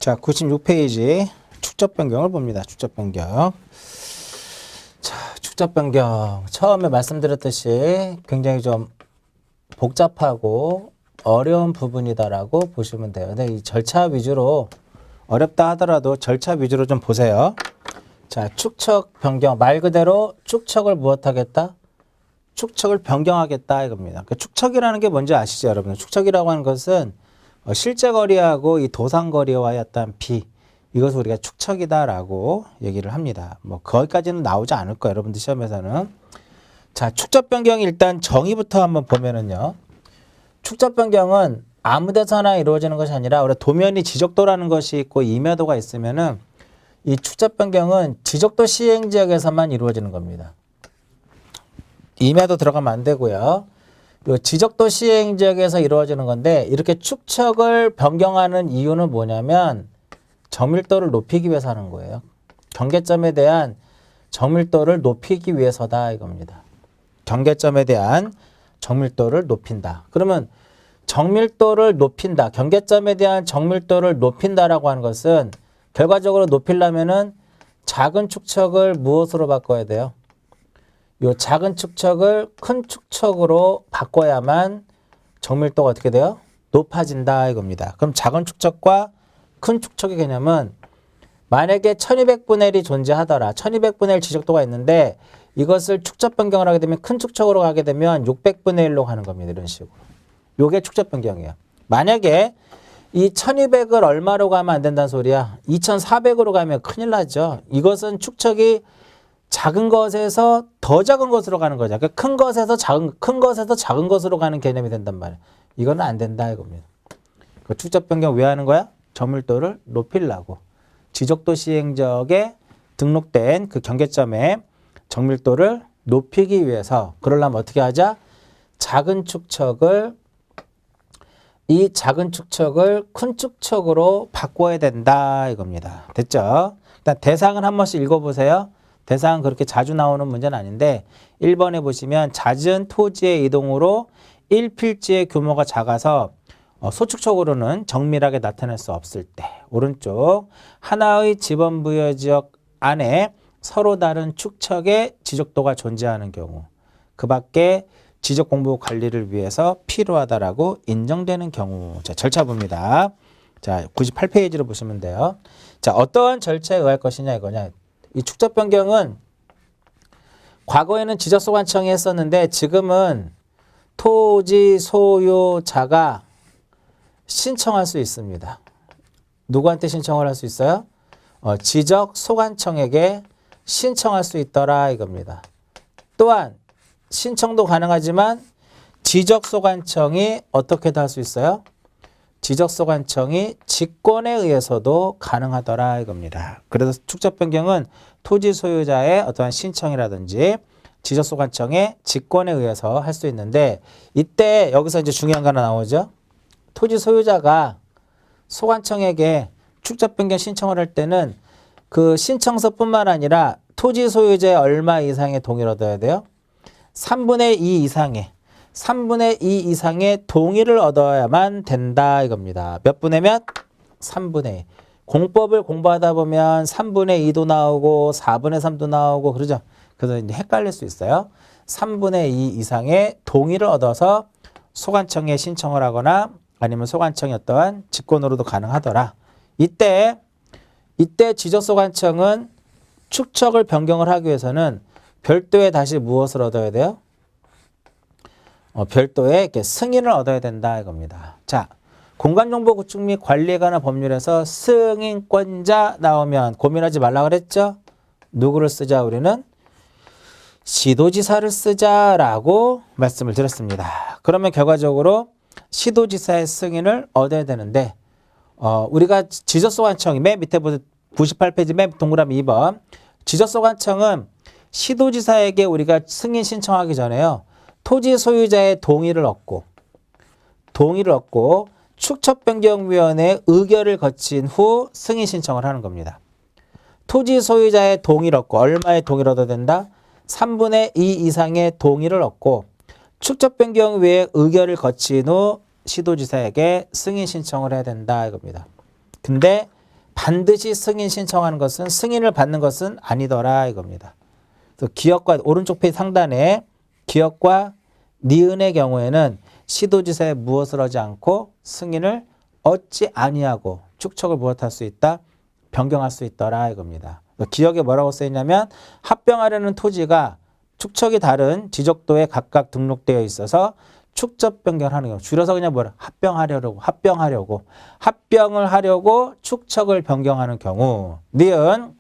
자, 96페이지 축적 변경을 봅니다. 축적 변경. 자, 축적 변경. 처음에 말씀드렸듯이 굉장히 좀 복잡하고 어려운 부분이다라고 보시면 돼요. 근데 이 절차 위주로 어렵다 하더라도 절차 위주로 좀 보세요. 자, 축적 변경. 말 그대로 축적을 무엇하겠다? 축적을 변경하겠다 이겁니다. 그러니까 축적이라는 게 뭔지 아시죠, 여러분? 축적이라고 하는 것은 실제 거리하고 이 도상 거리와의 어떤 비, 이것을 우리가 축적이다라고 얘기를 합니다. 뭐 거기까지는 나오지 않을 거예요, 여러분들 시험에서는. 자, 축적 변경이 일단 정의부터 한번 보면은요. 축적 변경은 아무 데서나 이루어지는 것이 아니라 우리 도면이 지적도라는 것이 있고 임야도가 있으면은 이 축적 변경은 지적도 시행 지역에서만 이루어지는 겁니다. 임야도 들어가면 안 되고요. 요 지적도 시행 지역에서 이루어지는 건데 이렇게 축척을 변경하는 이유는 뭐냐면 정밀도를 높이기 위해서 하는 거예요. 경계점에 대한 정밀도를 높이기 위해서다 이겁니다. 경계점에 대한 정밀도를 높인다. 그러면 정밀도를 높인다. 경계점에 대한 정밀도를 높인다라고 하는 것은 결과적으로 높이려면은 작은 축척을 무엇으로 바꿔야 돼요? 요 작은 축척을 큰 축척으로 바꿔야만 정밀도가 어떻게 돼요? 높아진다 이겁니다. 그럼 작은 축척과 큰 축척의 개념은 만약에 1200분의 1이 존재하더라. 1200분의 1 지적도가 있는데 이것을 축적 변경을 하게 되면 큰 축척으로 가게 되면 600분의 1로 가는 겁니다. 이런 식으로. 요게 축적 변경이에요. 만약에 이 1200을 얼마로 가면 안 된다는 소리야? 2400으로 가면 큰일 나죠. 이것은 축척이 작은 것에서 더 작은 것으로 가는 거죠. 그러니까 큰 것에서 작은 것으로 가는 개념이 된단 말이에요. 이거는 안 된다 이겁니다. 그 축적 변경 왜 하는 거야? 정밀도를 높이려고. 지적도 시행적에 등록된 그 경계점에 정밀도를 높이기 위해서 그러려면 어떻게 하자? 이 작은 축척을 큰 축척으로 바꿔야 된다 이겁니다. 됐죠? 일단 대상을 한 번씩 읽어보세요. 대상은 그렇게 자주 나오는 문제는 아닌데 1번에 보시면 잦은 토지의 이동으로 1필지의 규모가 작아서 소축적으로는 정밀하게 나타낼 수 없을 때 오른쪽 하나의 지번부여지역 안에 서로 다른 축척의 지적도가 존재하는 경우 그 밖에 지적 공부 관리를 위해서 필요하다라고 인정되는 경우. 자, 절차 봅니다. 자, 98페이지로 보시면 돼요. 자, 어떠한 절차에 의할 것이냐 이거냐. 이 축적 변경은 과거에는 지적소관청이 했었는데 지금은 토지 소유자가 신청할 수 있습니다. 누구한테 신청을 할 수 있어요? 지적소관청에게 신청할 수 있더라 이겁니다. 또한 신청도 가능하지만 지적소관청이 어떻게도 할 수 있어요? 지적소관청이 직권에 의해서도 가능하더라 이겁니다. 그래서 축적 변경은 토지 소유자의 어떠한 신청이라든지 지적소관청의 직권에 의해서 할 수 있는데 이때 여기서 이제 중요한 거 하나 나오죠. 토지 소유자가 소관청에게 축적 변경 신청을 할 때는 그 신청서뿐만 아니라 토지 소유자의 얼마 이상의 동의를 얻어야 돼요? 3분의 2 이상의 동의를 얻어야만 된다 이겁니다. 몇 분의 몇? 3분의 2. 공법을 공부하다 보면 3분의 2도 나오고 4분의 3도 나오고 그러죠. 그래서 이제 헷갈릴 수 있어요. 3분의 2 이상의 동의를 얻어서 소관청에 신청을 하거나 아니면 소관청이 어떠한 직권으로도 가능하더라. 이때 지적소관청은 축척을 변경을 하기 위해서는 별도의 다시 무엇을 얻어야 돼요? 별도의 이렇게 승인을 얻어야 된다 이겁니다. 자, 공간정보 구축 및 관리에 관한 법률에서 승인권자 나오면 고민하지 말라 그랬죠? 누구를 쓰자 우리는? 시도지사를 쓰자라고 말씀을 드렸습니다. 그러면 결과적으로 시도지사의 승인을 얻어야 되는데 우리가 지적소관청이 맨 밑에 보세요. 98페이지 맨 동그라미 2번. 지적소관청은 시도지사에게 우리가 승인 신청하기 전에요. 토지 소유자의 동의를 얻고 축척변경위원회의 의결을 거친 후 승인 신청을 하는 겁니다. 토지 소유자의 동의를 얻고 얼마의 동의를 얻어야 된다? 3분의 2 이상의 동의를 얻고 축척변경위의 의결을 거친 후 시도지사에게 승인 신청을 해야 된다 이겁니다. 근데 반드시 승인 신청하는 것은 승인을 받는 것은 아니더라 이겁니다. 그래서 기업과 오른쪽 페이지 상단에 기업과 니은의 경우에는 시도지사에 무엇을 하지 않고 승인을 얻지 아니하고 축척을 무엇할 수 있다? 변경할 수 있더라 이겁니다. 기억에 뭐라고 쓰였냐면 합병하려는 토지가 축척이 다른 지적도에 각각 등록되어 있어서 축적 변경을 하는 경우 줄여서 그냥 뭐라 합병을 하려고 축척을 변경하는 경우 니은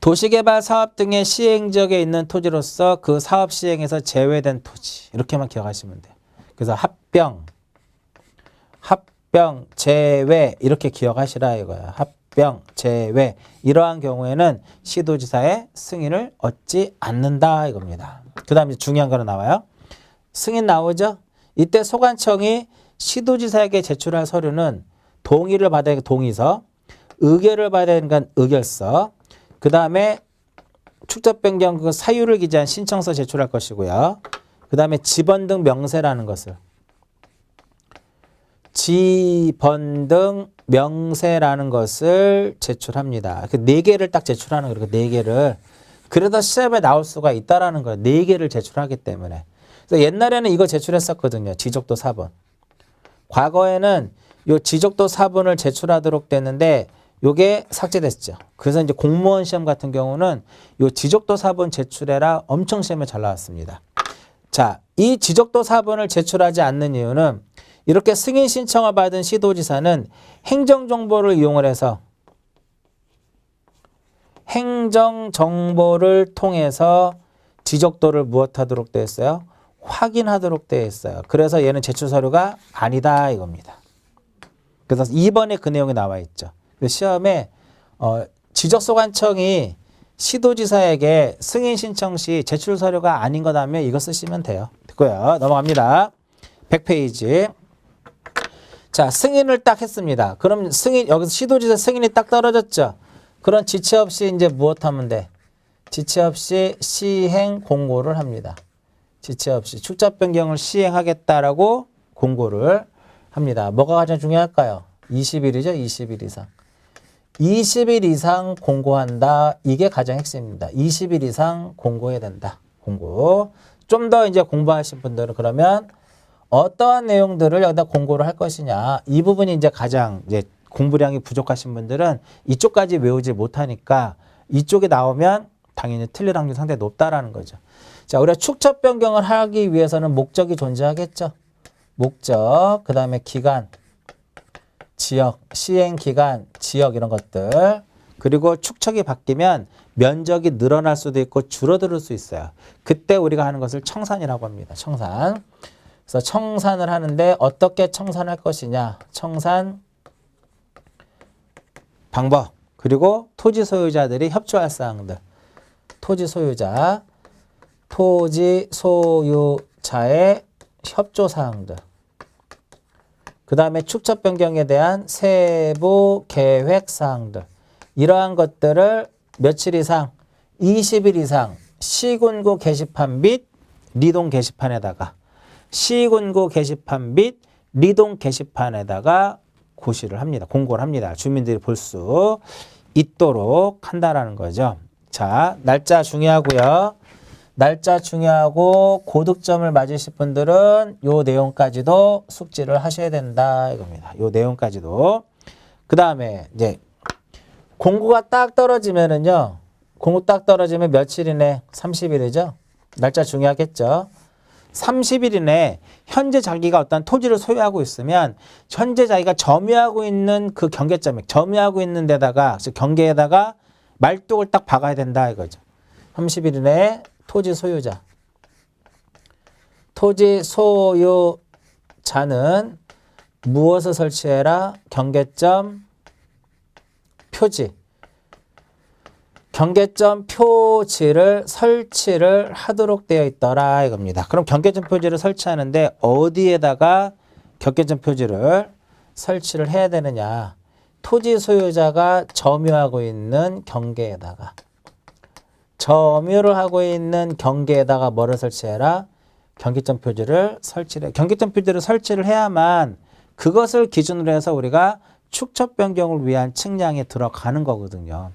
도시개발 사업 등의 시행지역에 있는 토지로서 그 사업 시행에서 제외된 토지 이렇게만 기억하시면 돼요. 그래서 합병, 제외 이렇게 기억하시라 이거야. 합병, 제외 이러한 경우에는 시도지사의 승인을 얻지 않는다 이겁니다. 그 다음에 중요한 거로 나와요. 승인 나오죠? 이때 소관청이 시도지사에게 제출할 서류는 동의를 받아야 되니까 동의서, 의결을 받아야 되니까 의결서, 그 다음에 축적 변경 그 사유를 기재한 신청서 제출할 것이고요. 그 다음에 지번 등 명세라는 것을 제출합니다. 그 4개를 딱 제출하는 거예요. 4개를. 그래서 시험에 나올 수가 있다라는 거예요. 4개를 제출하기 때문에. 그래서 옛날에는 이거 제출했었거든요. 지적도 4번. 과거에는 요 지적도 4번을 제출하도록 됐는데 요게 삭제됐죠. 그래서 이제 공무원 시험 같은 경우는 요 지적도 4번 제출해라 엄청 시험에 잘 나왔습니다. 자, 이 지적도 4번을 제출하지 않는 이유는 이렇게 승인 신청을 받은 시도지사는 행정정보를 이용을 해서 행정정보를 통해서 지적도를 무엇하도록 되어 있어요? 확인하도록 되어 있어요. 그래서 얘는 제출 서류가 아니다 이겁니다. 그래서 2번에 그 내용이 나와 있죠. 시험에 지적소관청이 시도지사에게 승인 신청 시 제출 서류가 아닌 거라면 이거 쓰시면 돼요. 됐고요. 넘어갑니다. 100페이지. 자, 승인을 딱 했습니다. 그럼 여기서 시도지사 승인이 딱 떨어졌죠. 그런 지체 없이 이제 무엇 하면 돼? 지체 없이 시행 공고를 합니다. 지체 없이 축적 변경을 시행하겠다라고 공고를 합니다. 뭐가 가장 중요할까요? 20일이죠. 20일 이상. 20일 이상 공고한다. 이게 가장 핵심입니다. 20일 이상 공고해야 된다. 공고. 좀 더 이제 공부하신 분들은 그러면 어떠한 내용들을 여기다 공고를 할 것이냐. 이 부분이 이제 가장 이제 공부량이 부족하신 분들은 이쪽까지 외우지 못하니까 이쪽에 나오면 당연히 틀릴 확률이 상당히 높다라는 거죠. 자, 우리가 축적 변경을 하기 위해서는 목적이 존재하겠죠. 목적, 그 다음에 기간, 지역, 시행기간, 지역 이런 것들. 그리고 축척이 바뀌면 면적이 늘어날 수도 있고 줄어들 수 있어요. 그때 우리가 하는 것을 청산이라고 합니다. 청산. 그래서 청산을 하는데 어떻게 청산할 것이냐. 청산 방법. 그리고 토지 소유자들이 협조할 사항들. 토지 소유자의 협조 사항들. 그 다음에 축척 변경에 대한 세부 계획 사항들. 이러한 것들을 며칠 이상, 20일 이상 시군구 게시판 및 리동 게시판에다가 시군구 게시판 및 리동 게시판에다가 고시를 합니다. 공고를 합니다. 주민들이 볼 수 있도록 한다라는 거죠. 자, 날짜 중요하고요. 날짜 중요하고 고득점을 맞으실 분들은 요 내용까지도 숙지를 하셔야 된다 이겁니다. 요 내용까지도. 그 다음에 이제 공고가 딱 떨어지면은요. 공고 딱 떨어지면 며칠 이내? 30일이죠. 날짜 중요하겠죠. 30일 이내 현재 자기가 어떤 토지를 소유하고 있으면 현재 자기가 점유하고 있는 그 경계점에 점유하고 있는 데다가 경계에다가 말뚝을 딱 박아야 된다 이거죠. 30일 이내에 토지 소유자. 토지 소유자는 무엇을 설치해라? 경계점 표지. 경계점 표지를 설치를 하도록 되어 있더라 이겁니다. 그럼 경계점 표지를 설치하는데 어디에다가 경계점 표지를 설치를 해야 되느냐. 토지 소유자가 점유하고 있는 경계에다가. 점유를 하고 있는 경계에다가 뭐를 설치해라? 경계점 표지를 설치를 해. 경계점 표지를 설치를 해야만 그것을 기준으로 해서 우리가 축척 변경을 위한 측량에 들어가는 거거든요.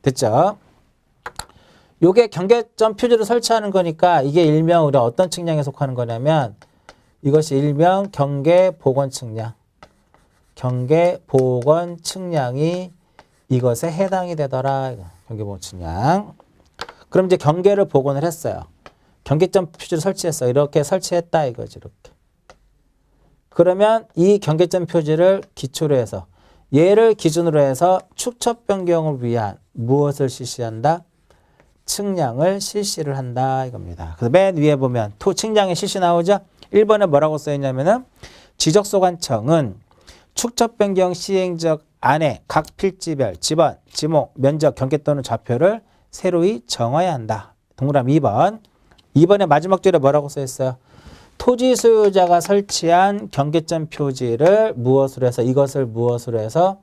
됐죠? 요게 경계점 표지를 설치하는 거니까 이게 일명 우리 어떤 측량에 속하는 거냐면 이것이 일명 경계복원 측량. 경계복원 측량이 이것에 해당이 되더라. 경계복원 측량. 그럼 이제 경계를 복원을 했어요. 경계점 표지를 설치했어. 이렇게 설치했다 이거지. 이렇게. 그러면 이 경계점 표지를 기초로 해서 얘를 기준으로 해서 축척 변경을 위한 무엇을 실시한다? 측량을 실시를 한다 이겁니다. 그래서 맨 위에 보면 측량의 실시 나오죠? 1번에 뭐라고 써있냐면은 지적소관청은 축척 변경 시행적 안에 각 필지별 지번, 지목, 면적, 경계 또는 좌표를 새로이 정해야 한다. 동그라미 2번. 2번의 마지막 줄에 뭐라고 써있어요? 토지 소유자가 설치한 경계점 표지를 무엇으로 해서 이것을 무엇으로 해서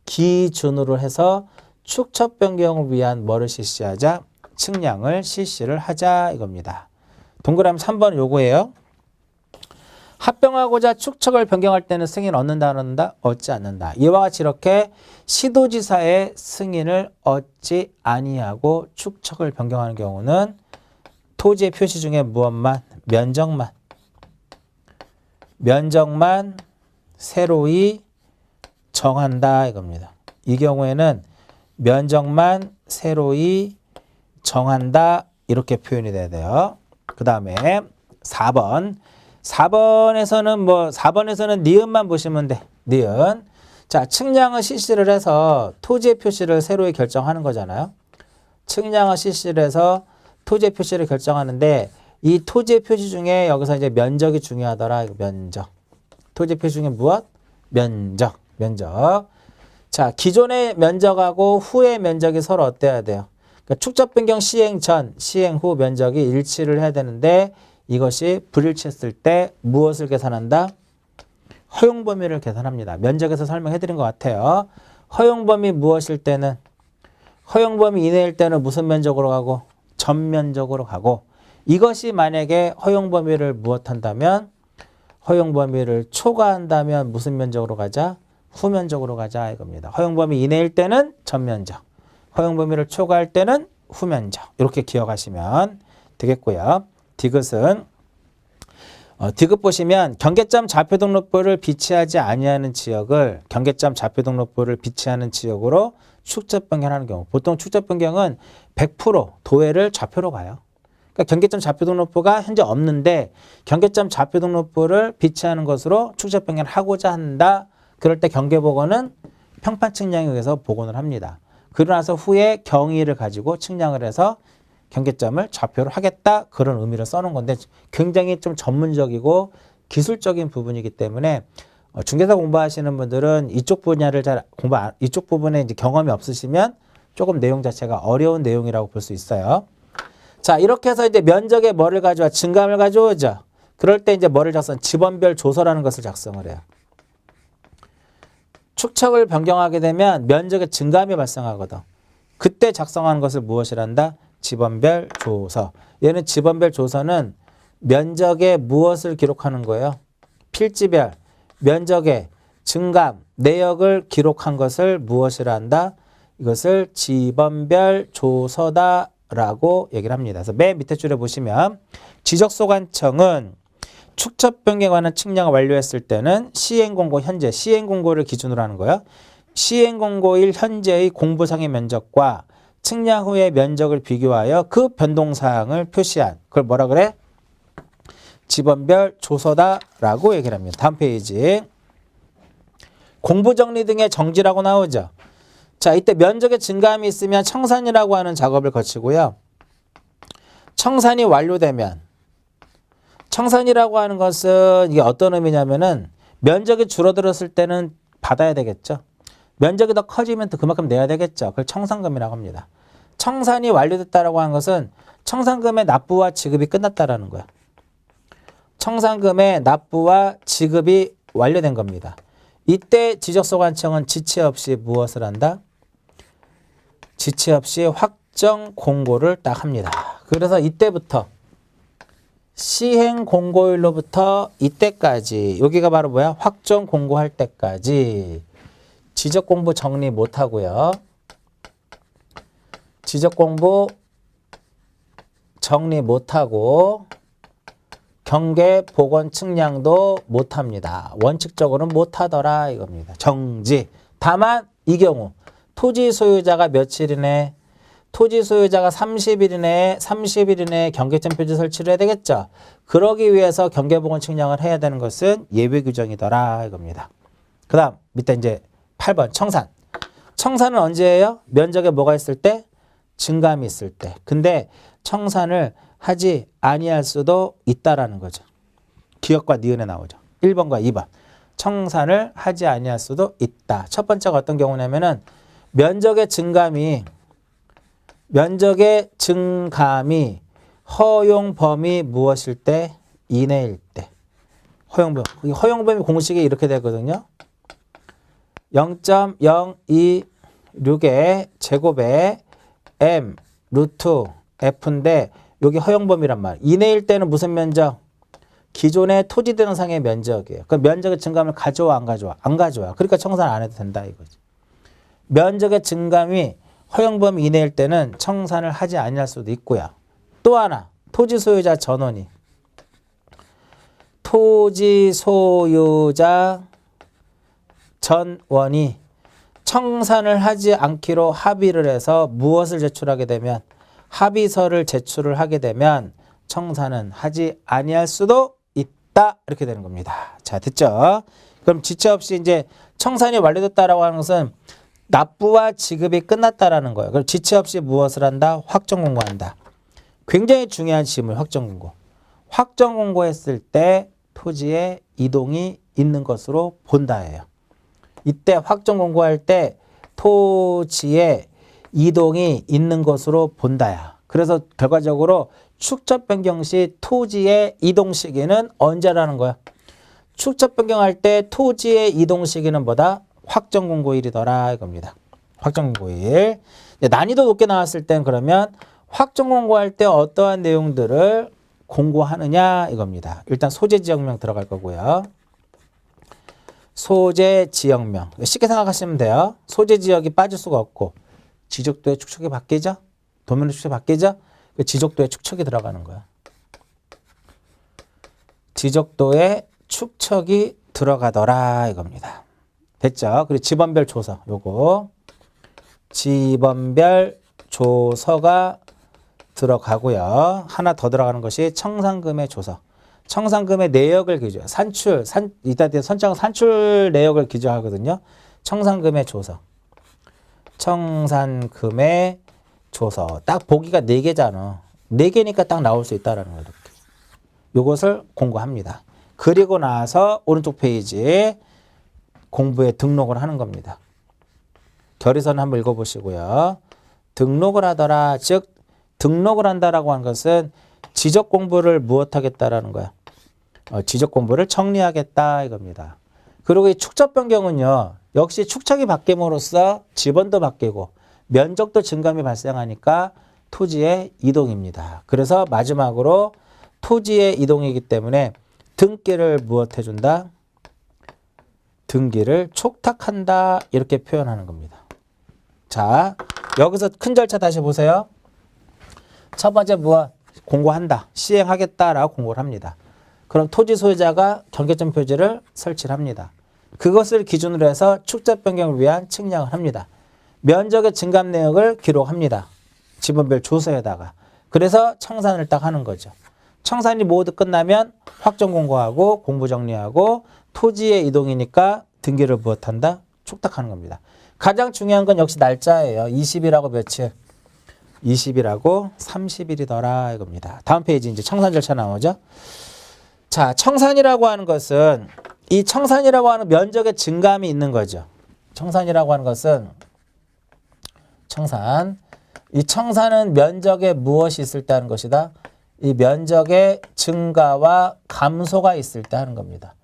기준으로 해서 축척 변경을 위한 뭐를 실시하자? 측량을 실시를 하자 이겁니다. 동그라미 3번은 요거예요. 합병하고자 축척을 변경할 때는 승인 얻는다 안 얻는다? 얻지 않는다. 이와 같이 이렇게 시도지사의 승인을 얻지 아니하고 축척을 변경하는 경우는 토지의 표시 중에 무엇만? 면적만 새로이 정한다 이겁니다. 이 경우에는 면적만 새로이 정한다 이렇게 표현이 돼야 돼요. 그 다음에 4번. 4번에서는 니은만 보시면 돼. 니은. 자, 측량을 실시를 해서 토지의 표시를 새로이 결정하는 거잖아요. 측량을 실시를 해서 토지의 표시를 결정하는데 이 토지의 표시 중에 여기서 이제 면적이 중요하더라. 면적. 토지의 표시 중에 무엇? 면적. 자, 기존의 면적하고 후의 면적이 서로 어때야 돼요? 그러니까 축척 변경 시행 전, 시행 후 면적이 일치를 해야 되는데 이것이 불일치했을 때 무엇을 계산한다? 허용 범위를 계산합니다. 면적에서 설명해 드린 것 같아요. 허용 범위 무엇일 때는 허용 범위 이내일 때는 무슨 면적으로 가고? 전면적으로 가고 이것이 만약에 허용 범위를 무엇한다면 허용 범위를 초과한다면 무슨 면적으로 가자? 후면적으로 가자 이겁니다. 허용 범위 이내일 때는 전면적, 허용 범위를 초과할 때는 후면적 이렇게 기억하시면 되겠고요. 디귿은 디귿 보시면 경계점 좌표등록부를 비치하지 아니하는 지역을 경계점 좌표등록부를 비치하는 지역으로 축척 변경하는 경우 보통 축척 변경은 100% 도해를 좌표로 가요. 그러니까 경계점 좌표등록부가 현재 없는데 경계점 좌표등록부를 비치하는 것으로 축척 변경을 하고자 한다. 그럴 때 경계복원은 평판 측량에 의해서 복원을 합니다. 그러고 나서 후에 경위를 가지고 측량을 해서 경계점을 좌표로 하겠다. 그런 의미를 써놓은 건데 굉장히 좀 전문적이고 기술적인 부분이기 때문에 중개사 공부하시는 분들은 이쪽 분야를 이쪽 부분에 이제 경험이 없으시면 조금 내용 자체가 어려운 내용이라고 볼 수 있어요. 자, 이렇게 해서 이제 면적에 뭐를 가져와? 증감을 가져오죠. 그럴 때 이제 뭐를 작성? 지번별 조서라는 것을 작성을 해요. 축척을 변경하게 되면 면적의 증감이 발생하거든. 그때 작성하는 것을 무엇이란다? 지번별 조서. 얘는 지번별 조서는 면적에 무엇을 기록하는 거예요? 필지별, 면적의 증감, 내역을 기록한 것을 무엇이라 한다? 이것을 지번별 조서다라고 얘기를 합니다. 그래서 맨 밑에 줄에 보시면 지적소관청은 축척 변경에 관한 측량을 완료했을 때는 시행공고 현재, 시행공고를 기준으로 하는 거예요. 시행공고일 현재의 공부상의 면적과 측량 후의 면적을 비교하여 그 변동사항을 표시한 그걸 뭐라 그래? 지번별 조서다라고 얘기를 합니다. 다음 페이지. 공부정리 등의 정지라고 나오죠. 자, 이때 면적의 증감이 있으면 청산이라고 하는 작업을 거치고요. 청산이 완료되면 청산이라고 하는 것은 이게 어떤 의미냐면은 면적이 줄어들었을 때는 받아야 되겠죠. 면적이 더 커지면 또 그만큼 내야 되겠죠. 그걸 청산금이라고 합니다. 청산이 완료됐다라고 하는 것은 청산금의 납부와 지급이 끝났다라는 거야. 청산금의 납부와 지급이 완료된 겁니다. 이때 지적소관청은 지체 없이 무엇을 한다? 지체 없이 확정 공고를 딱 합니다. 그래서 이때부터 시행 공고일로부터 이때까지 여기가 바로 뭐야? 확정 공고할 때까지 지적 공부 정리 못 하고요. 지적 공부 정리 못 하고 경계 복원 측량도 못 합니다. 원칙적으로는 못 하더라 이겁니다. 정지. 다만 이 경우 토지 소유자가 며칠이네? 토지 소유자가 30일 이내에 경계점 표지 설치를 해야 되겠죠. 그러기 위해서 경계복원 측량을 해야 되는 것은 예외 규정이더라 이겁니다. 그 다음 밑에 이제 8번 청산. 청산은 언제 해요? 면적에 뭐가 있을 때? 증감이 있을 때. 근데 청산을 하지 아니할 수도 있다라는 거죠. 기역과 니은에 나오죠. 1번과 2번. 청산을 하지 아니할 수도 있다. 첫 번째가 어떤 경우냐면은 면적의 증감이 허용 범위 무엇일 때? 이내일 때. 허용 범위 공식이 이렇게 되거든요. 0.026의 제곱에 m 루트 f인데 여기 허용 범위란 말. 이내일 때는 무슨 면적? 기존의 토지 등상의 면적이에요. 그 면적의 증감을 가져와 안 가져와? 안 가져와. 그러니까 청산 안 해도 된다 이거지. 면적의 증감이 허용 범위 이내일 때는 청산을 하지 아니할 수도 있고요. 또 하나 토지 소유자 전원이 청산을 하지 않기로 합의를 해서 무엇을 제출하게 되면 합의서를 제출을 하게 되면 청산은 하지 아니할 수도 있다 이렇게 되는 겁니다. 자 됐죠? 그럼 지체 없이 이제 청산이 완료됐다라고 하는 것은 납부와 지급이 끝났다라는 거예요. 그럼 지체 없이 무엇을 한다? 확정 공고한다. 굉장히 중요한 지문 확정 공고. 확정 공고했을 때 토지에 이동이 있는 것으로 본다예요. 이때 확정 공고할 때 토지에 이동이 있는 것으로 본다야. 그래서 결과적으로 축적 변경 시 토지의 이동 시기는 언제라는 거야? 축적 변경할 때 토지의 이동 시기는 뭐다? 확정 공고일이더라 이겁니다. 확정 공고일. 난이도 높게 나왔을 땐 그러면 확정 공고할 때 어떠한 내용들을 공고하느냐 이겁니다. 일단 소재 지역명 들어갈 거고요. 소재 지역명. 쉽게 생각하시면 돼요. 소재 지역이 빠질 수가 없고 지적도의 축척이 바뀌죠? 도면의 축척이 바뀌죠? 지적도의 축척이 들어가는 거야. 지적도의 축척이 들어가더라 이겁니다. 됐죠? 그리고 지번별 조서 요거 지번별 조서가 들어가고요. 하나 더 들어가는 것이 청산금의 조서. 청산금의 내역을 기준, 이따 선장 산출 내역을 기재하거든요. 청산금의 조서. 청산금의 조서. 딱 보기가 4개잖아. 4개니까 딱 나올 수 있다라는 거예요. 이렇게. 요것을 공고합니다. 그리고 나서 오른쪽 페이지에 공부에 등록을 하는 겁니다. 결의서는 한번 읽어보시고요. 등록을 하더라. 즉 등록을 한다라고 하는 것은 지적 공부를 무엇하겠다라는 거야. 지적 공부를 정리하겠다 이겁니다. 그리고 이 축적 변경은요. 역시 축척이 바뀜으로써 지번도 바뀌고 면적도 증감이 발생하니까 토지의 이동입니다. 그래서 마지막으로 토지의 이동이기 때문에 등기를 무엇해준다? 등기를 촉탁한다 이렇게 표현하는 겁니다. 자, 여기서 큰 절차 다시 보세요. 첫 번째 무엇? 공고한다. 시행하겠다라고 공고를 합니다. 그럼 토지 소유자가 경계점 표지를 설치를 합니다. 그것을 기준으로 해서 축적 변경을 위한 측량을 합니다. 면적의 증감 내역을 기록합니다. 지번별 조서에다가. 그래서 청산을 딱 하는 거죠. 청산이 모두 끝나면 확정 공고하고 공부 정리하고 토지의 이동이니까 등기를 무엇한다? 촉탁하는 겁니다. 가장 중요한 건 역시 날짜예요. 20일하고 며칠? 20일하고 30일이더라 이겁니다. 다음 페이지 이제 청산 절차 나오죠. 자, 청산이라고 하는 것은 이 청산이라고 하는 면적의 증감이 있는 거죠. 청산이라고 하는 것은 이 청산은 면적에 무엇이 있을 때 하는 것이다. 이 면적의 증가와 감소가 있을 때 하는 겁니다.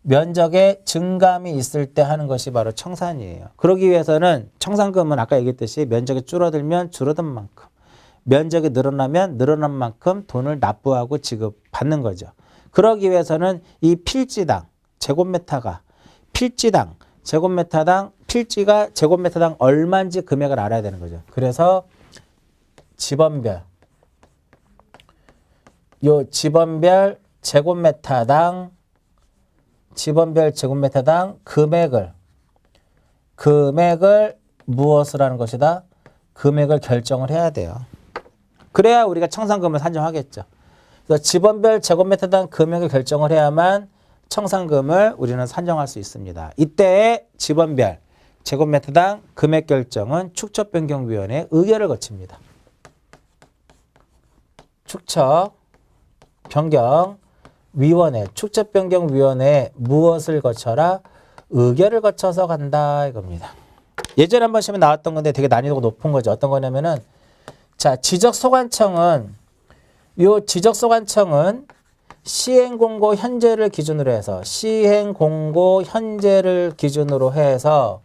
면적의 증감이 있을 때 하는 것이 바로 청산이에요. 그러기 위해서는 청산금은 아까 얘기했듯이 면적이 줄어들면 줄어든 만큼, 면적이 늘어나면 늘어난 만큼 돈을 납부하고 지급받는 거죠. 그러기 위해서는 이 필지당, 제곱미터당 필지가 제곱미터당 얼마인지 금액을 알아야 되는 거죠. 그래서 지번별, 요 지번별 제곱미터당 금액을 무엇을 하는 것이다? 금액을 결정을 해야 돼요. 그래야 우리가 청산금을 산정하겠죠. 그래서 지번별 제곱미터당 금액을 결정을 해야만 청산금을 우리는 산정할 수 있습니다. 이때의 지번별 제곱미터당 금액 결정은 축척변경위원회의 의결을 거칩니다. 축척변경위원회 무엇을 거쳐라? 의결을 거쳐서 간다 이겁니다. 예전에 한번 시험에 나왔던 건데 되게 난이도가 높은 거죠. 어떤 거냐면은 자, 지적소관청은 시행공고 현재를 기준으로 해서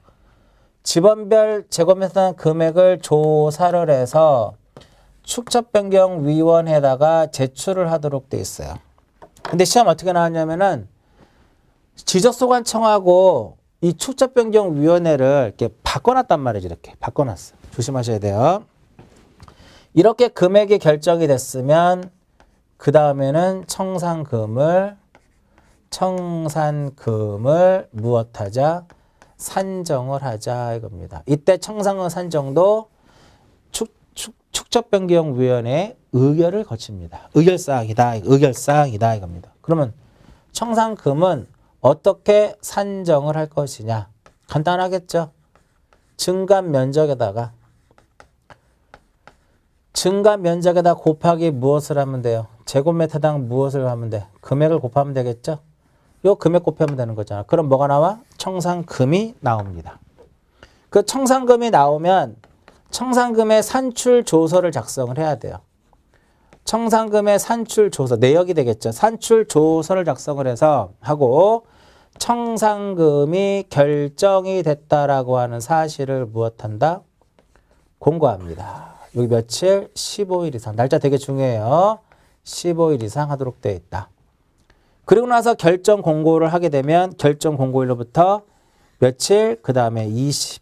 지번별 제곱미터당 금액을 조사를 해서 축척변경위원회에다가 제출을 하도록 돼 있어요. 근데 시험 어떻게 나왔냐면은 지적소관청하고 이 축척변경위원회를 이렇게 바꿔놨단 말이죠. 이렇게 바꿔놨어. 조심하셔야 돼요. 이렇게 금액이 결정이 됐으면 그 다음에는 청산금을 무엇하자? 산정을 하자 이겁니다. 이때 청산금 산정도 축척변경위원회의 의결을 거칩니다. 의결사항이다 이겁니다. 그러면 청산금은 어떻게 산정을 할 것이냐? 간단하겠죠? 증감 면적에다 곱하기 무엇을 하면 돼요? 제곱미터당 무엇을 하면 돼? 금액을 곱하면 되겠죠? 요 금액 곱하면 되는 거잖아. 그럼 뭐가 나와? 청산금이 나옵니다. 그 청산금이 나오면 청산금의 산출 조서를 작성을 해야 돼요. 청산금의 산출 조서, 내역이 되겠죠. 산출 조서를 작성을 해서 하고 청산금이 결정이 됐다라고 하는 사실을 무엇한다? 공고합니다. 여기 며칠? 15일 이상. 날짜 되게 중요해요. 15일 이상 하도록 되어 있다. 그리고 나서 결정 공고를 하게 되면 결정 공고일로부터 며칠? 그 다음에 20일.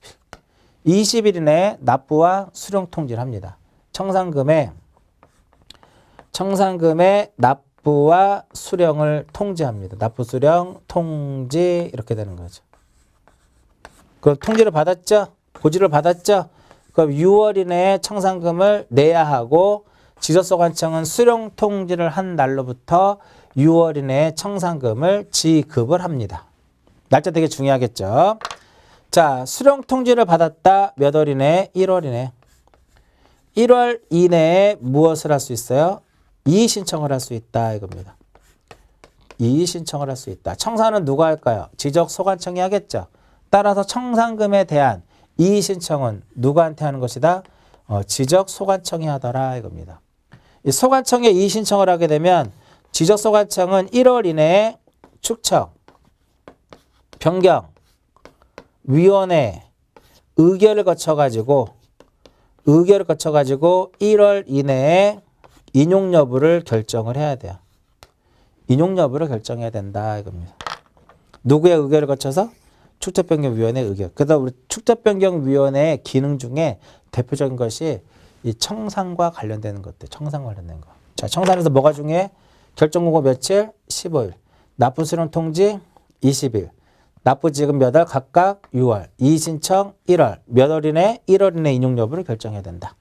20일 이내에 납부와 수령 통지를 합니다. 청산금의 납부와 수령을 통지합니다. 납부, 수령, 통지 이렇게 되는 거죠. 그 통지를 받았죠? 고지를 받았죠? 그럼 6월 이내에 청산금을 내야 하고 지적소관청은 수령 통지를 한 날로부터 6월 이내에 청산금을 지급을 합니다. 날짜 되게 중요하겠죠? 자, 수령 통지를 받았다. 몇 월 이내에? 1월 이내에. 1월 이내에 무엇을 할 수 있어요? 이의 신청을 할 수 있다 이겁니다. 이의 신청을 할 수 있다. 청산은 누가 할까요? 지적소관청이 하겠죠. 따라서 청산금에 대한 이의 신청은 누구한테 하는 것이다? 지적소관청이 하더라 이겁니다. 이 소관청에 이의 신청을 하게 되면 지적소관청은 1월 이내에 축척, 변경, 위원회 의결을 거쳐가지고 1월 이내에 인용 여부를 결정을 해야 돼요. 인용 여부를 결정해야 된다 이겁니다. 누구의 의결을 거쳐서? 축척변경위원회 의결. 그래서 우리 축척변경위원회의 기능 중에 대표적인 것이 이 청산과 관련되는 것들, 청산 관련된 거. 자, 청산에서 뭐가 중요해? 결정공고 며칠? 15일. 납부 수령 통지 20일. 납부 지급 몇 월? 각각 6월. 이의 신청 1월. 몇 월 이내? 1월 이내 인용 여부를 결정해야 된다.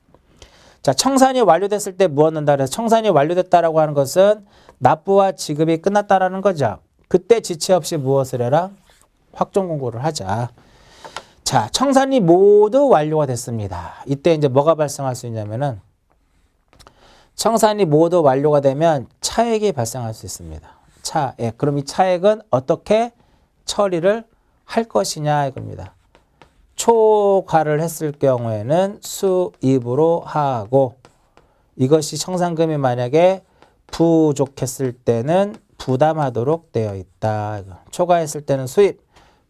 자, 청산이 완료됐을 때 무엇 넣는다 그래서 청산이 완료됐다라고 하는 것은 납부와 지급이 끝났다라는 거죠. 그때 지체 없이 무엇을 해라? 확정 공고를 하자. 자, 청산이 모두 완료가 됐습니다. 이때 이제 뭐가 발생할 수 있냐면은 청산이 모두 완료가 되면 차액이 발생할 수 있습니다. 차액. 그럼 이 차액은 어떻게 처리를 할 것이냐 이겁니다. 초과를 했을 경우에는 수입으로 하고 이것이 청산금이 만약에 부족했을 때는 부담하도록 되어 있다. 초과했을 때는 수입,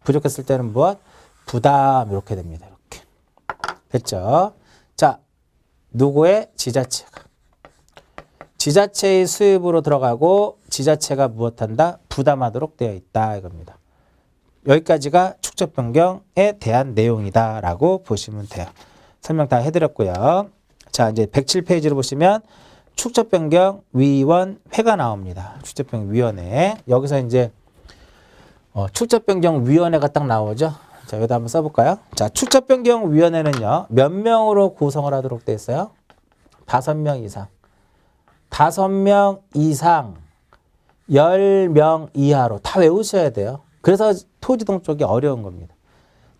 부족했을 때는 무엇? 부담 이렇게 됩니다. 이렇게. 됐죠? 자, 누구의? 지자체가. 지자체의 수입으로 들어가고 지자체가 무엇한다? 부담하도록 되어 있다. 이겁니다. 여기까지가 축적 변경에 대한 내용이다라고 보시면 돼요. 설명 다 해드렸고요. 자, 이제 107페이지를 보시면 축적 변경 위원회가 나옵니다. 축적 변경 위원회. 여기서 이제 축적 변경 위원회가 딱 나오죠. 자, 여기다 한번 써볼까요? 자, 축적 변경 위원회는요, 몇 명으로 구성을 하도록 돼 있어요? 5명 이상. 5명 이상, 10명 이하로 다 외우셔야 돼요. 그래서 토지동 쪽이 어려운 겁니다.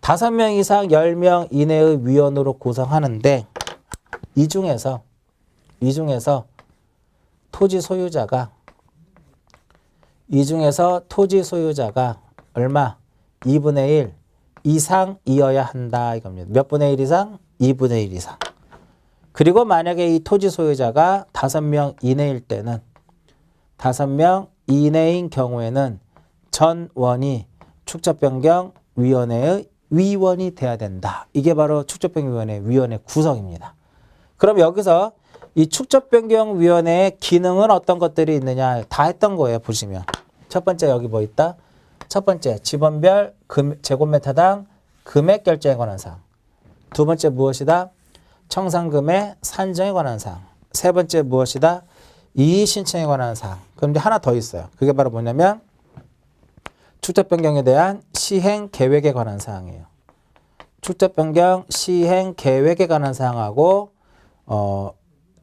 5명 이상 10명 이내의 위원으로 구성하는데 이 중에서 토지 소유자가 얼마? 2분의 1 이상이어야 한다 이겁니다. 몇 분의 1 이상? 2분의 1 이상. 그리고 만약에 이 토지 소유자가 5명 이내일 때는 5명 이내인 경우에는 전원이 축적변경위원회의 위원이 돼야 된다. 이게 바로 축적변경위원회 위원회 구성입니다. 그럼 여기서 이 축적변경위원회의 기능은 어떤 것들이 있느냐 다 했던 거예요. 보시면 첫 번째 여기 뭐 있다? 첫 번째 지번별 제곱미터당 금액 결정에 관한 사항. 두 번째 무엇이다? 청산금의 산정에 관한 사항. 세 번째 무엇이다? 이의 신청에 관한 사항. 그런데 하나 더 있어요. 그게 바로 뭐냐면 축적 변경에 대한 시행 계획에 관한 사항이에요. 축적 변경 시행 계획에 관한 사항하고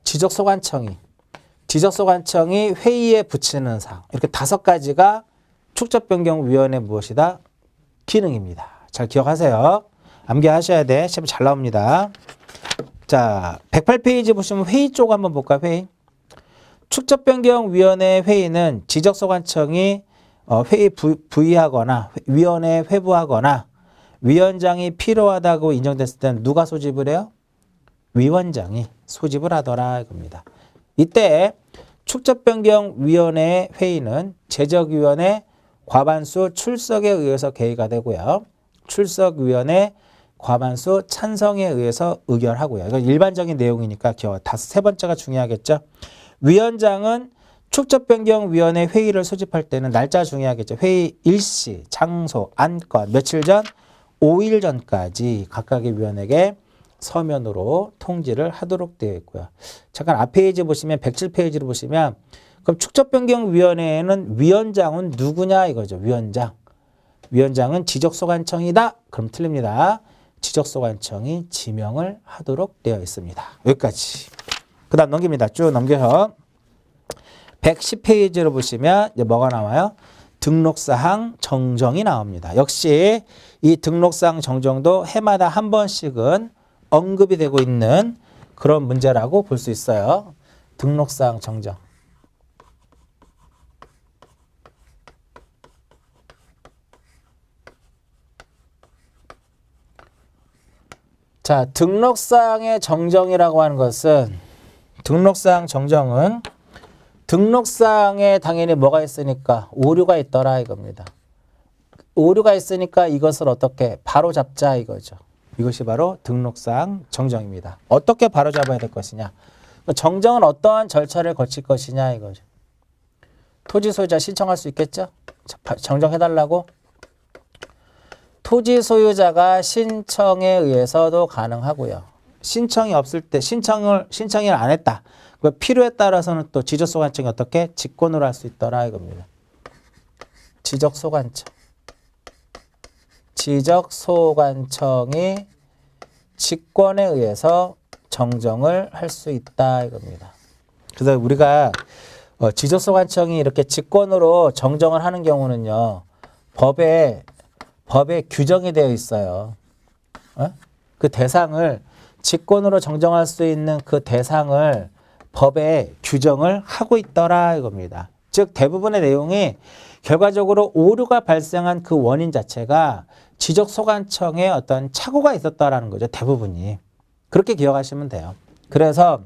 지적소관청이 회의에 붙이는 사항. 이렇게 5가지가 축적 변경 위원회 무엇이다? 기능입니다. 잘 기억하세요. 암기하셔야 돼. 시험 잘 나옵니다. 자, 108페이지 보시면 회의 쪽 한번 볼까요? 회의. 축적변경위원회 회의는 지적소관청이 회의 부의하거나 위원회에 회부하거나 위원장이 필요하다고 인정됐을 때는 누가 소집을 해요? 위원장이 소집을 하더라 이겁니다. 이때 축적변경위원회 회의는 제적위원회 과반수 출석에 의해서 개의가 되고요. 출석위원회 과반수 찬성에 의해서 의결하고요. 이건 일반적인 내용이니까 세 번째가 중요하겠죠. 위원장은 축적변경위원회 회의를 소집할 때는 날짜 중요하겠죠. 회의 일시, 장소, 안건, 며칠 전, 5일 전까지 각각의 위원에게 서면으로 통지를 하도록 되어 있고요. 잠깐 앞 페이지 보시면 107페이지를 보시면 그럼 축적변경위원회에는 위원장은 누구냐 이거죠. 위원장은 지적소관청이다. 그럼 틀립니다. 지적소관청이 지명을 하도록 되어 있습니다. 여기까지. 그 다음 넘깁니다. 쭉 넘겨서 110페이지로 보시면 이제 뭐가 나와요? 등록사항 정정이 나옵니다. 역시 이 등록사항 정정도 해마다 한 번씩은 언급이 되고 있는 그런 문제라고 볼 수 있어요. 등록사항 정정. 자, 등록사항의 정정이라고 하는 것은 등록사항 정정은 등록사항에 당연히 뭐가 있으니까 오류가 있더라 이겁니다. 오류가 있으니까 이것을 어떻게 바로잡자 이거죠. 이것이 바로 등록사항 정정입니다. 어떻게 바로잡아야 될 것이냐. 정정은 어떠한 절차를 거칠 것이냐 이거죠. 토지 소유자 신청할 수 있겠죠. 정정해달라고. 토지 소유자가 신청에 의해서도 가능하고요. 신청이 없을 때 신청을 안 했다. 그 필요에 따라서는 또 지적소관청이 어떻게 직권으로 할 수 있더라 이겁니다. 지적소관청이 직권에 의해서 정정을 할 수 있다 이겁니다. 그래서 우리가 지적소관청이 이렇게 직권으로 정정을 하는 경우는요. 법에 규정이 되어 있어요. 그 대상을 직권으로 정정할 수 있는 그 대상을 법에 규정을 하고 있더라 이겁니다. 즉 대부분의 내용이 결과적으로 오류가 발생한 그 원인 자체가 지적소관청에 어떤 착오가 있었다라는 거죠. 대부분이. 그렇게 기억하시면 돼요. 그래서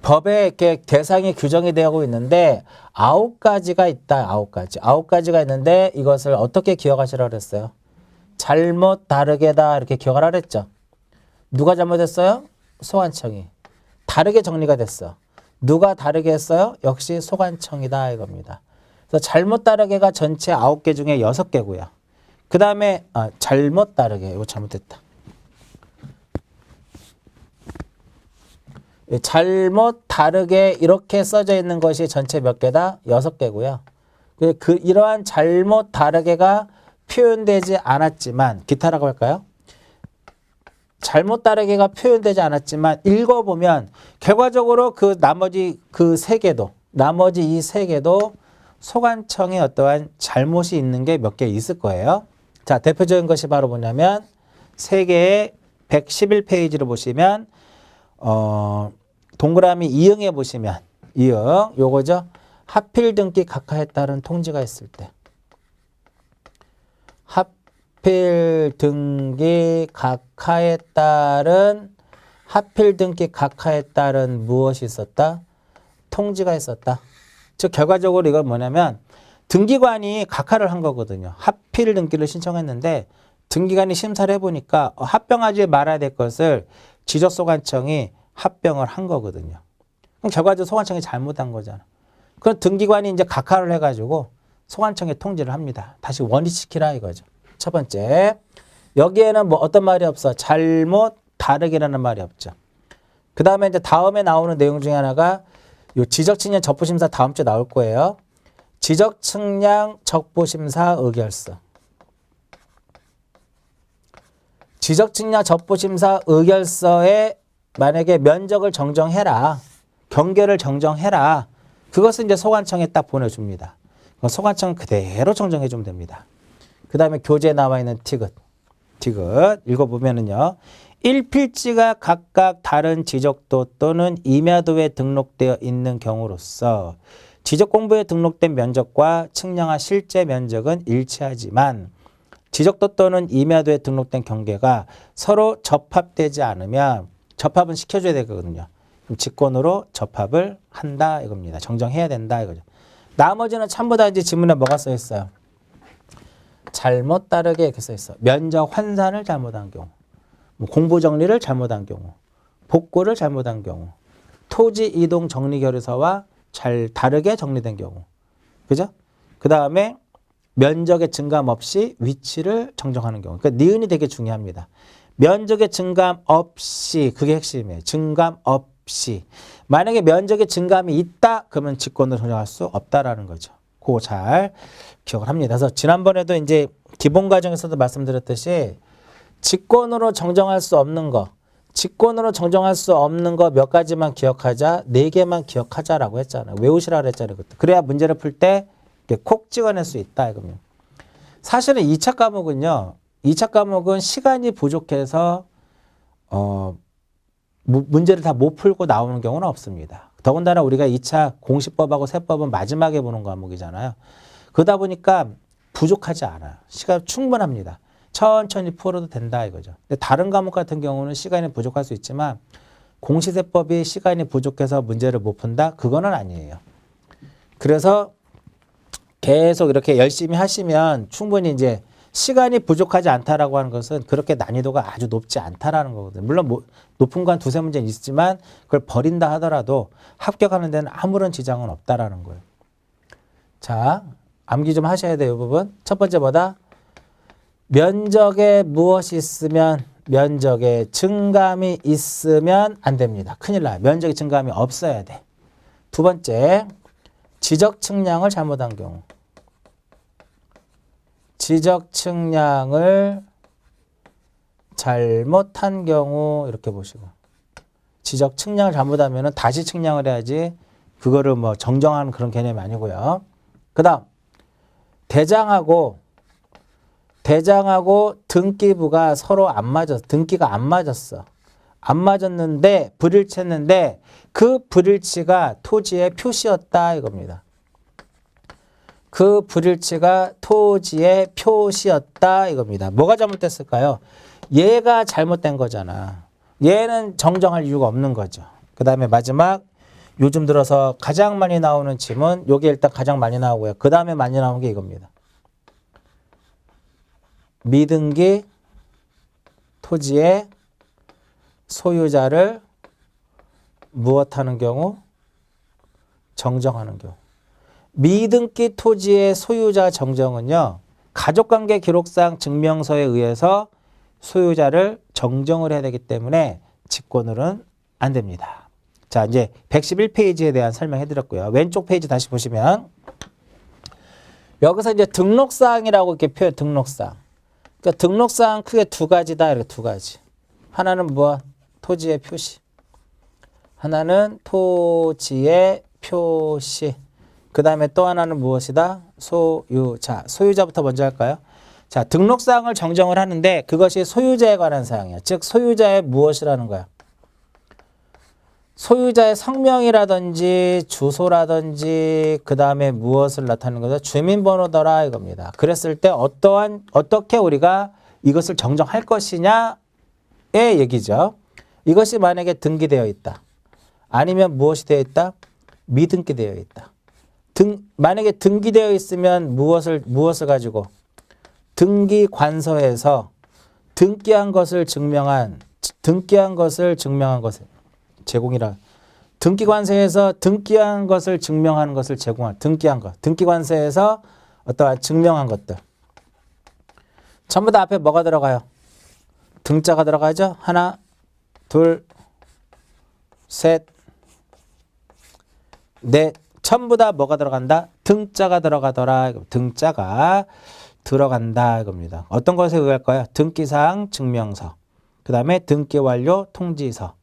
법에 이렇게 대상이 규정이 되고 있는데 9가지가 있다. 9가지가 있는데 이것을 어떻게 기억하시라고 그랬어요? 잘못 다르게다 이렇게 기억을 하랬죠. 누가 잘못했어요? 소관청이. 다르게 정리가 됐어. 누가 다르게 했어요? 역시 소관청이다 이겁니다. 그래서 그래서 잘못 다르게가 전체 9개 중에 6개고요. 그 다음에 잘못 다르게 이거 잘못됐다. 잘못 다르게 이렇게 써져 있는 것이 전체 몇 개다? 6개고요. 이러한 잘못 다르게가 표현되지 않았지만 기타라고 할까요? 잘못 다르게가 표현되지 않았지만 읽어보면 결과적으로 나머지 이 3개도 소관청에 어떠한 잘못이 있는 게 몇 개 있을 거예요. 자, 대표적인 것이 바로 뭐냐면 세계의 111페이지를 보시면 동그라미 2형에 보시면 2형 요거죠. 하필 등기 각하에 따른 통지가 있을 때 하필 등기 각하에 따른 무엇이 있었다? 통지가 있었다. 즉 결과적으로 이건 뭐냐면 등기관이 각하를 한 거거든요. 하필 등기를 신청했는데 등기관이 심사를 해보니까 합병하지 말아야 될 것을 지적소관청이 합병을 한 거거든요. 그럼 결과적으로 소관청이 잘못한 거잖아. 그럼 등기관이 이제 각하를 해가지고 소관청에 통지를 합니다. 다시 원위시키라 이거죠. 첫 번째, 여기에는 뭐 어떤 말이 없어? 잘못 다르게라는 말이 없죠. 그 다음에 이제 다음에 나오는 내용 중에 하나가 요 지적측량 적부심사 다음 주에 나올 거예요. 지적측량 적부심사 의결서. 지적측량 적부심사 의결서에 만약에 면적을 정정해라. 경계를 정정해라. 그것은 이제 소관청에 딱 보내줍니다. 소관청은 그대로 정정해 주면 됩니다. 그 다음에 교재에 나와 있는 티귿 읽어보면은요. 1필지가 각각 다른 지적도 또는 임야도에 등록되어 있는 경우로서 지적공부에 등록된 면적과 측량한 실제 면적은 일치하지만 지적도 또는 임야도에 등록된 경계가 서로 접합되지 않으면 접합은 시켜줘야 되거든요. 그럼 직권으로 접합을 한다 이겁니다. 정정해야 된다 이거죠. 나머지는 전부 다 이제 지문에 뭐가 써 있어요? 잘못 다르게 이렇게 써 있어. 면적 환산을 잘못한 경우, 공부 정리를 잘못한 경우, 복구를 잘못한 경우, 토지 이동 정리 결의서와 잘 다르게 정리된 경우, 그죠? 그 다음에 면적의 증감 없이 위치를 정정하는 경우. 그러니까 니은이 되게 중요합니다. 면적의 증감 없이, 그게 핵심이에요. 증감 없이. 만약에 면적의 증감이 있다, 그러면 직권으로 정정할 수 없다라는 거죠. 그거 잘 기억을 합니다. 그래서 지난번에도 이제 기본 과정에서도 말씀드렸듯이 직권으로 정정할 수 없는 거, 직권으로 정정할 수 없는 거 몇 가지만 기억하자, 4개만 기억하자라고 했잖아요. 외우시라 그랬잖아요. 그때. 그래야 문제를 풀 때 콕 찍어낼 수 있다 이거면. 사실은 2차 과목은요. 2차 과목은 시간이 부족해서 문제를 다 못 풀고 나오는 경우는 없습니다. 더군다나 우리가 2차 공시법하고 세법은 마지막에 보는 과목이잖아요. 그러다 보니까 부족하지 않아요. 시간 충분합니다. 천천히 풀어도 된다 이거죠. 근데 다른 과목 같은 경우는 시간이 부족할 수 있지만 공시세법이 시간이 부족해서 문제를 못 푼다? 그거는 아니에요. 그래서 계속 이렇게 열심히 하시면 충분히 이제 시간이 부족하지 않다라고 하는 것은 그렇게 난이도가 아주 높지 않다라는 거거든요. 물론 높은 건 2-3문제는 있지만 그걸 버린다 하더라도 합격하는 데는 아무런 지장은 없다라는 거예요. 자, 암기 좀 하셔야 돼요, 이 부분. 첫 번째 뭐다? 면적에 무엇이 있으면, 면적에 증감이 있으면 안 됩니다. 큰일 나요. 면적에 증감이 없어야 돼. 두 번째, 지적 측량을 잘못한 경우. 지적 측량을 잘못한 경우 이렇게 보시고, 지적 측량을 잘못하면 다시 측량을 해야지 그거를 뭐 정정하는 그런 개념이 아니고요. 그 다음 대장하고 등기부가 서로 안 맞았어. 등기가 안 맞았어. 안 맞았는데 불일치했는데 그 불일치가 토지의 표시였다 이겁니다. 그 불일치가 토지의 표시였다 이겁니다. 뭐가 잘못됐을까요? 얘가 잘못된 거잖아. 얘는 정정할 이유가 없는 거죠. 그 다음에 마지막 요즘 들어서 가장 많이 나오는 지문, 요게 일단 가장 많이 나오고요. 그 다음에 많이 나오는 게 이겁니다. 미등기 토지의 소유자를 무엇하는 경우? 정정하는 경우. 미등기 토지의 소유자 정정은요. 가족관계 기록상 증명서에 의해서 소유자를 정정을 해야 되기 때문에 직권으로는 안 됩니다. 자, 이제 111페이지에 대한 설명해 드렸고요. 왼쪽 페이지 다시 보시면 여기서 이제 등록사항이라고 이렇게 표현, 등록사항. 그러니까 등록사항 크게 두 가지다, 이렇게 두 가지. 하나는 뭐? 토지의 표시. 하나는 토지의 표시. 그 다음에 또 하나는 무엇이다? 소유자. 소유자부터 먼저 할까요? 자, 등록사항을 정정을 하는데 그것이 소유자에 관한 사항이야. 즉, 소유자의 무엇이라는 거야? 소유자의 성명이라든지 주소라든지 그 다음에 무엇을 나타내는 거죠? 주민번호더라 이겁니다. 그랬을 때 어떻게 우리가 이것을 정정할 것이냐의 얘기죠. 이것이 만약에 등기되어 있다. 아니면 무엇이 되어 있다? 미등기되어 있다. 만약에 등기되어 있으면 무엇을 가지고? 등기관서에서 등기한 것을 증명한 것을 제공이라. 등기관서에서 등기한 것을 증명하는 것을 제공한, 등기한 것. 등기관서에서 어떠한 증명한 것들. 전부 다 앞에 뭐가 들어가요? 등자가 들어가죠? 하나, 둘, 셋, 넷. 전부 다 뭐가 들어간다? 등자가 들어가더라. 등자가 들어간다 이겁니다. 어떤 것에 의할까요? 등기사항 증명서. 그 다음에 등기완료 통지서.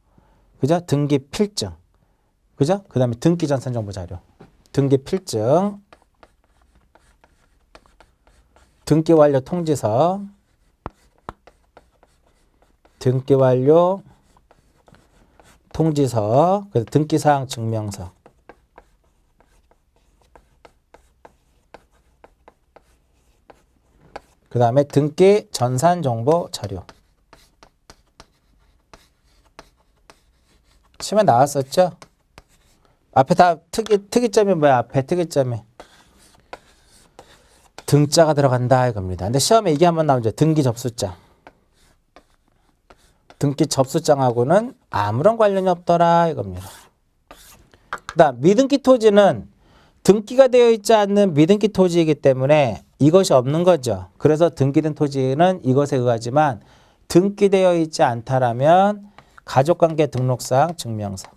그죠? 등기 필증. 그죠? 그 다음에 등기 전산 정보 자료. 등기 필증. 등기 완료 통지서. 등기 완료 통지서. 등기사항 증명서. 그 다음에 등기 전산 정보 자료. 시험에 나왔었죠? 앞에 다 특이점이 뭐야? 앞에 특이점이. 등자가 들어간다 이겁니다. 근데 시험에 이게 한번 나오죠. 등기 접수장. 등기 접수장하고는 아무런 관련이 없더라 이겁니다. 그 다음 미등기 토지는 등기가 되어 있지 않는 미등기 토지이기 때문에 이것이 없는 거죠. 그래서 등기된 토지는 이것에 의하지만 등기되어 있지 않다라면 가족관계 등록사항 증명서.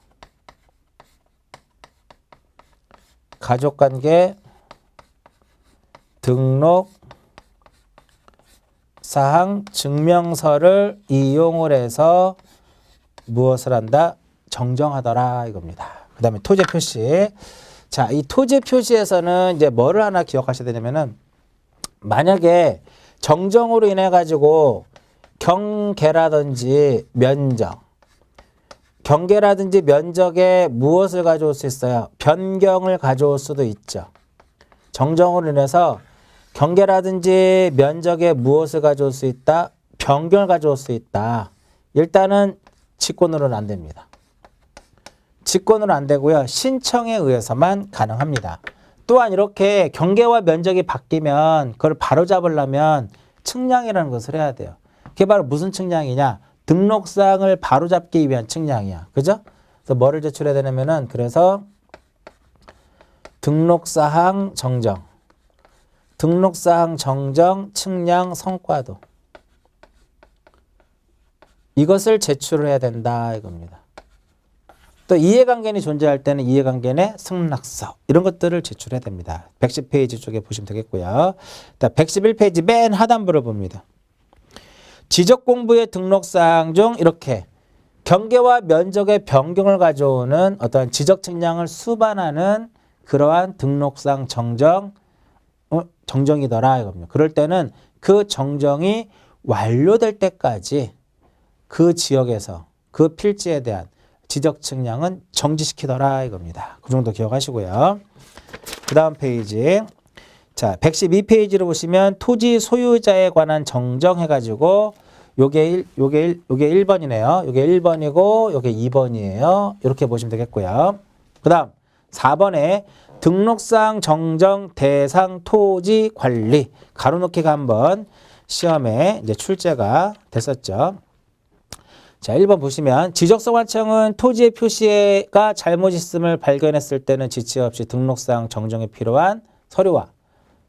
가족관계 등록사항 증명서를 이용을 해서 무엇을 한다? 정정하더라 이겁니다. 그 다음에 토지 표시. 자, 이 토지 표시에서는 이제 뭐를 하나 기억하셔야 되냐면은 만약에 정정으로 인해 가지고 경계라든지 면적, 경계라든지 면적에 무엇을 가져올 수 있어요? 변경을 가져올 수도 있죠. 정정으로 인해서 경계라든지 면적에 무엇을 가져올 수 있다? 변경을 가져올 수 있다. 일단은 직권으로는 안 됩니다. 직권으로는 안 되고요. 신청에 의해서만 가능합니다. 또한 이렇게 경계와 면적이 바뀌면 그걸 바로잡으려면 측량이라는 것을 해야 돼요. 그게 바로 무슨 측량이냐? 등록사항을 바로잡기 위한 측량이야. 그죠? 그래서 뭐를 제출해야 되냐면은 그래서 등록사항 정정, 등록사항 정정 측량 성과도 이것을 제출을 해야 된다 이겁니다. 또 이해관계인이 존재할 때는 이해관계인의 승낙서 이런 것들을 제출해야 됩니다. 110페이지 쪽에 보시면 되겠고요. 111페이지 맨 하단부를 봅니다. 지적공부의 등록사항 중 이렇게 경계와 면적의 변경을 가져오는 어떤 지적 측량을 수반하는 그러한 등록사항 정정이더라 이겁니다. 그럴 때는 그 정정이 완료될 때까지 그 지역에서 그 필지에 대한 지적 측량은 정지시키더라 이겁니다. 그 정도 기억하시고요. 그 다음 페이지. 자, 112페이지를 보시면 토지 소유자에 관한 정정해가지고 요게 1번이네요. 요게 1번이고 요게 2번이에요. 이렇게 보시면 되겠고요. 그 다음 4번에 등록사항 정정 대상 토지 관리 가로놓기가 한번 시험에 이제 출제가 됐었죠. 자, 1번 보시면 지적소관청은 토지의 표시가 잘못 있음을 발견했을 때는 지체 없이 등록상 정정에 필요한 서류와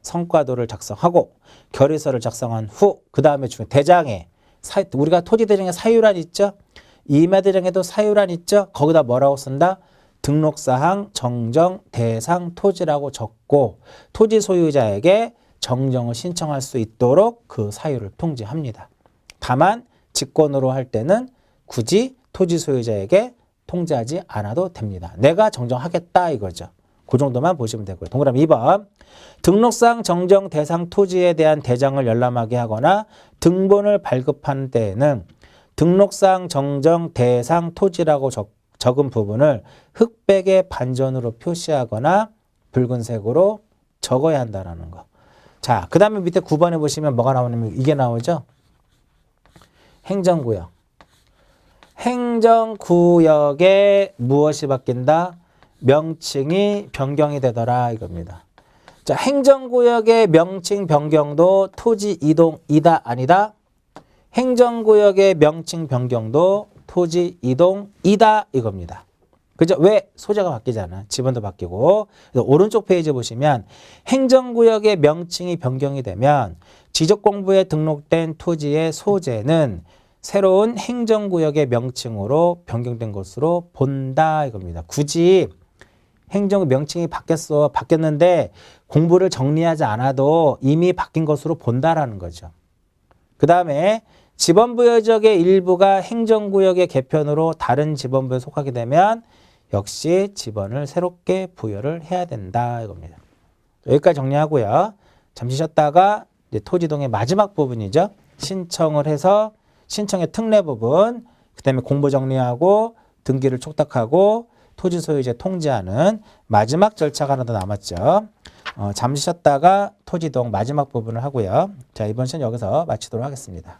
성과도를 작성하고 결의서를 작성한 후 그 다음에 중에 대장에 우리가 토지 대장에 사유란 있죠? 임야 대장에도 사유란 있죠? 거기다 뭐라고 쓴다? 등록사항 정정 대상 토지라고 적고 토지 소유자에게 정정을 신청할 수 있도록 그 사유를 통지합니다. 다만 직권으로 할 때는 굳이 토지 소유자에게 통지하지 않아도 됩니다. 내가 정정하겠다 이거죠. 그 정도만 보시면 되고요. 동그라미 2번. 등록상 정정 대상 토지에 대한 대장을 열람하게 하거나 등본을 발급하는 때에는 등록상 정정 대상 토지라고 적은 부분을 흑백의 반전으로 표시하거나 붉은색으로 적어야 한다는 거. 자, 그 다음에 밑에 9번에 보시면 뭐가 나오냐면 이게 나오죠. 행정구역. 행정구역에 무엇이 바뀐다? 명칭이 변경이 되더라 이겁니다. 자, 행정구역의 명칭 변경도 토지 이동이다 아니다? 행정구역의 명칭 변경도 토지 이동이다 이겁니다. 그죠? 왜? 소재가 바뀌잖아. 지번도 바뀌고. 오른쪽 페이지 보시면 행정구역의 명칭이 변경이 되면 지적공부에 등록된 토지의 소재는 새로운 행정구역의 명칭으로 변경된 것으로 본다 이겁니다. 굳이 행정 명칭이 바뀌었는데 공부를 정리하지 않아도 이미 바뀐 것으로 본다라는 거죠. 그 다음에 지번부여지역의 일부가 행정구역의 개편으로 다른 지번부에 속하게 되면 역시 지번을 새롭게 부여를 해야 된다 이겁니다. 여기까지 정리하고요. 잠시 쉬었다가 이제 토지동의 마지막 부분이죠. 신청을 해서 신청의 특례 부분, 그 다음에 공부 정리하고 등기를 촉탁하고 토지 소유자 통지하는 마지막 절차가 하나 더 남았죠. 잠시 쉬었다가 토지동 마지막 부분을 하고요. 자, 이번 시간 여기서 마치도록 하겠습니다.